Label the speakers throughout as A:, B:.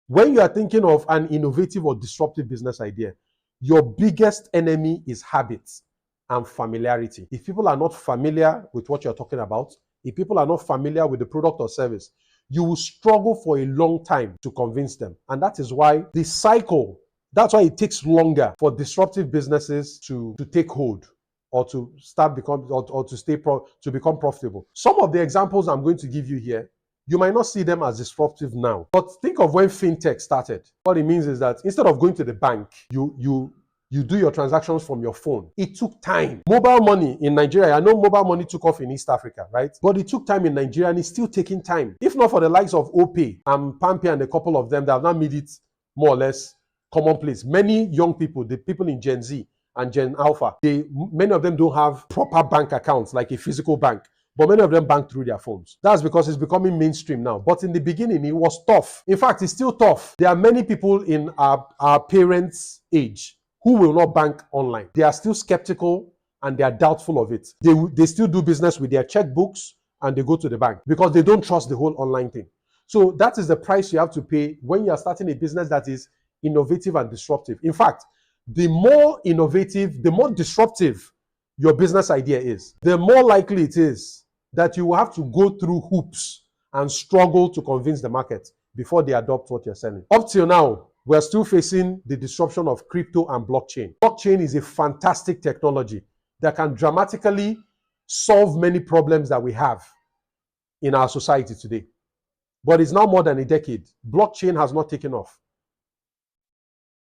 A: When you are thinking of an innovative or disruptive business idea, your biggest enemy is habits and familiarity. If people are not familiar with what you're talking about, if people are not familiar with the product or service, you will struggle for a long time to convince them. And that is why the cycle, that's why it takes longer for disruptive businesses to take hold or to start become or to become profitable. Some of the examples I'm going to give you here, you might not see them as disruptive now, but think of when fintech started. What it means is that instead of going to the bank, you do your transactions from your phone. It took time. Mobile money in Nigeria, I know mobile money took off in East Africa, right? But it took time in Nigeria and it's still taking time. If not for the likes of OPay and Pampay and a couple of them that have now made it more or less commonplace. Many young people, the people in Gen Z and Gen Alpha, many of them don't have proper bank accounts like a physical bank. But many of them bank through their phones. That's because it's becoming mainstream now. But in the beginning, it was tough. In fact, it's still tough. There are many people in our parents' age who will not bank online. They are still skeptical and they are doubtful of it. They still do business with their checkbooks and they go to the bank because they don't trust the whole online thing. So that is the price you have to pay when you are starting a business that is innovative and disruptive. In fact, the more innovative, the more disruptive your business idea is, the more likely it is that you will have to go through hoops and struggle to convince the market before they adopt what you're selling. Up till now, we're still facing the disruption of crypto and blockchain. Blockchain is a fantastic technology that can dramatically solve many problems that we have in our society today. But it's now more than a decade. Blockchain has not taken off.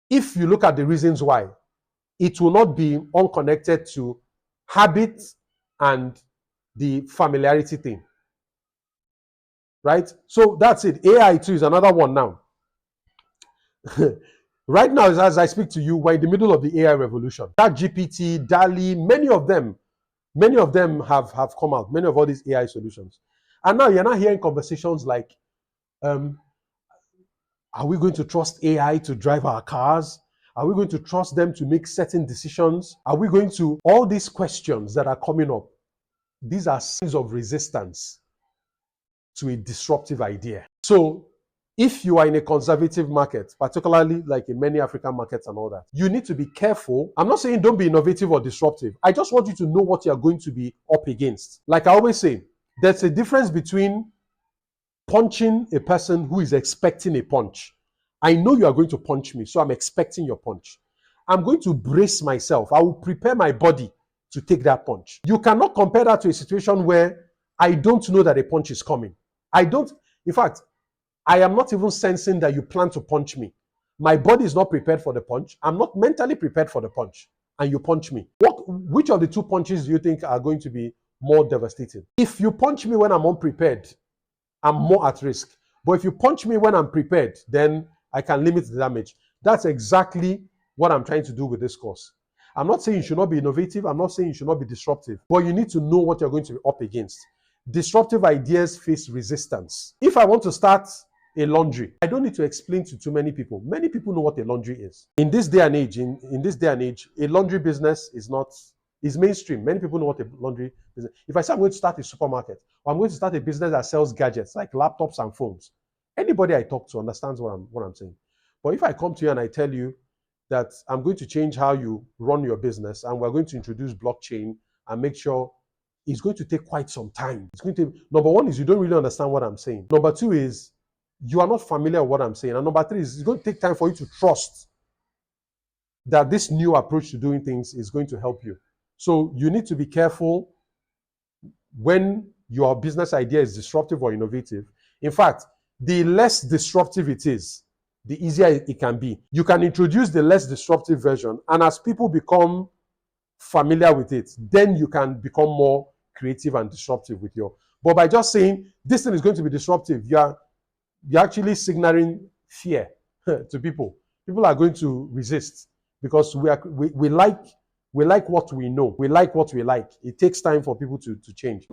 A: If you look at the reasons why, it will not be unconnected to habits and the familiarity thing, right? So that's it. AI too is another one now. Right now, as I speak to you, we're in the middle of the AI revolution. ChatGPT, DALL-E, many of them have come out, many of all these AI solutions. And now you're not hearing conversations like, are we going to trust AI to drive our cars? Are we going to trust them to make certain decisions? Are we going to, all these questions that are coming up, these are signs of resistance to a disruptive idea. So if you are in a conservative market, particularly like in many African markets and all that, you need to be careful. I'm not saying don't be innovative or disruptive. I just want you to know what you're going to be up against. Like I always say, there's a difference between punching a person who is expecting a punch. I know you are going to punch me, so I'm expecting your punch. I'm going to brace myself. I will prepare my body to take that punch. You cannot compare that to a situation where I don't know that a punch is coming. In fact, I am not even sensing that you plan to punch me. My body is not prepared for the punch. I'm not mentally prepared for the punch. And you punch me. Which of the two punches do you think are going to be more devastating? If you punch me when I'm unprepared, I'm more at risk. But if you punch me when I'm prepared, then I can limit the damage. That's exactly what I'm trying to do with this course. I'm not saying you should not be innovative. I'm not saying you should not be disruptive. But you need to know what you're going to be up against. Disruptive ideas face resistance. If I want to start a laundry, I don't need to explain to too many people. Many people know what a laundry is. In this day and age, a laundry business is mainstream. Many people know what a laundry business. If I say I'm going to start a supermarket, or I'm going to start a business that sells gadgets like laptops and phones, anybody I talk to understands what I'm saying. But if I come to you and I tell you that I'm going to change how you run your business and we're going to introduce blockchain and make sure, it's going to take quite some time. Number one is you don't really understand what I'm saying. Number two is you are not familiar with what I'm saying. And number three is it's going to take time for you to trust that this new approach to doing things is going to help you. So you need to be careful when your business idea is disruptive or innovative. In fact, the less disruptive it is, the easier it can be. You can introduce the less disruptive version, and as people become familiar with it, then you can become more creative and disruptive with your. But by just saying this thing is going to be disruptive, you're actually signaling fear to people. People are going to resist because we like what we know. We like what we like. It takes time for people to change.